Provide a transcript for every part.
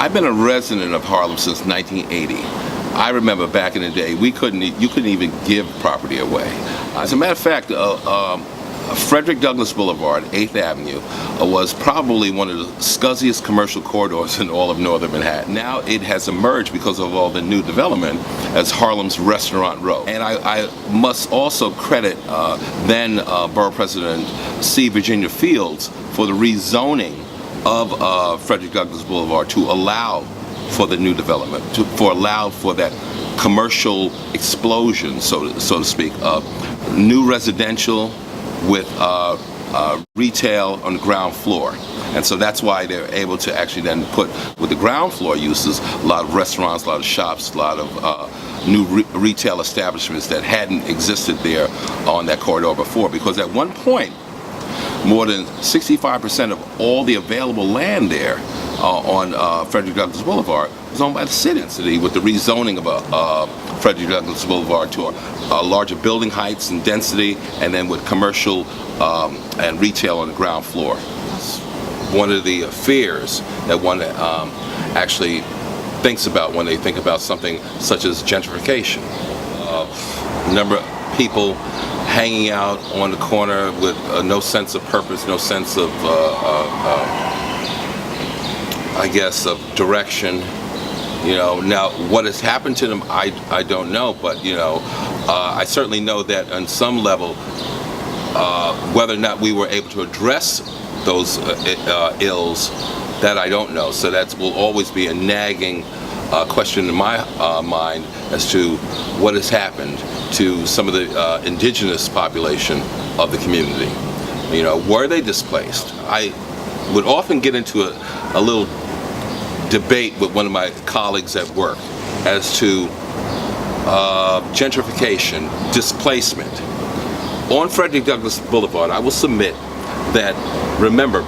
I've been a resident of Harlem since 1980. I remember back in the day, you couldn't even give property away. As a matter of fact, Frederick Douglass Blvd, 8th Avenue, was probably one of the scuzziest commercial corridors in all of northern Manhattan. Now it has emerged, because of all the new development, as Harlem's Restaurant Row. And I must also credit then Borough President C. Virginia Fields for the rezoning of Frederick Douglass Blvd to allow for the new development, allow for that commercial explosion, so to speak, of new residential with retail on the ground floor. And so that's why they're able to actually then put, with the ground floor uses, a lot of restaurants, a lot of shops, a lot of new retail establishments that hadn't existed there on that corridor before. Because at one point, more than 65% of all the available land there on Frederick Douglass Blvd was owned by the city, with the rezoning of Frederick Douglass Blvd to larger building heights and density, and then with commercial and retail on the ground floor. One of the fears that one actually thinks about when they think about something such as gentrification. A number of people hanging out on the corner with no sense of purpose, no sense of, I guess, of direction. You know, now what has happened to them, I don't know, but you know, I certainly know that on some level, whether or not we were able to address those ills, that I don't know. So that will always be a nagging question in my mind as to what has happened to some of the indigenous population of the community. You know, were they displaced? I would often get into a little debate with one of my colleagues at work as to gentrification, displacement. On Frederick Douglass Blvd, I will submit that, remember,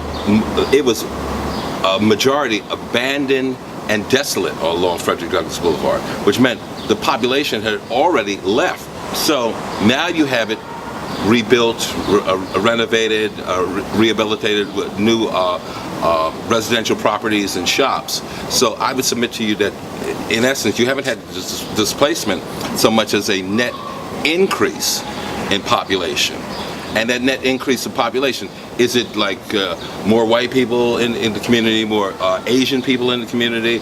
it was a majority abandoned and desolate along Frederick Douglass Blvd, which meant the population had already left. So now you have it rebuilt, renovated, rehabilitated with new residential properties and shops. So I would submit to you that, in essence, you haven't had displacement so much as a net increase in population. And that net increase in population, is it like more white people in the community, more Asian people in the community?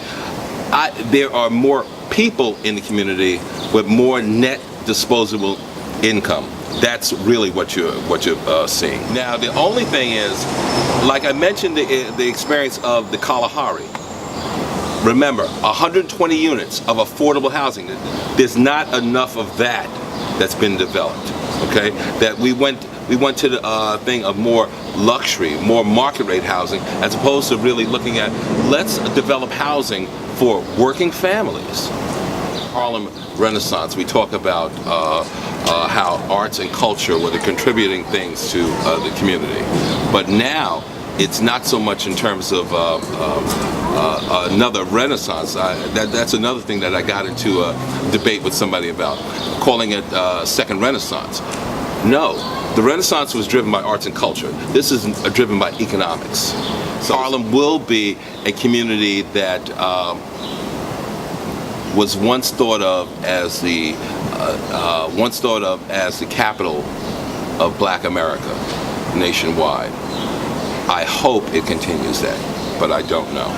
There are more people in the community with more net disposable income. That's really what you're seeing. Now, the only thing is, like I mentioned, the experience of the Kalahari. Remember, 120 units of affordable housing. There's not enough of that that's been developed. Okay, that we went to the thing of more luxury, more market rate housing, as opposed to really looking at, let's develop housing for working families. Harlem Renaissance, we talk about how arts and culture were the contributing things to the community. But now, it's not so much in terms of another Renaissance. That's another thing that I got into a debate with somebody about, calling it second Renaissance. No, the Renaissance was driven by arts and culture. This is driven by economics. So Harlem will be a community that was once thought of as the capital of Black America nationwide. I hope it continues that, but I don't know.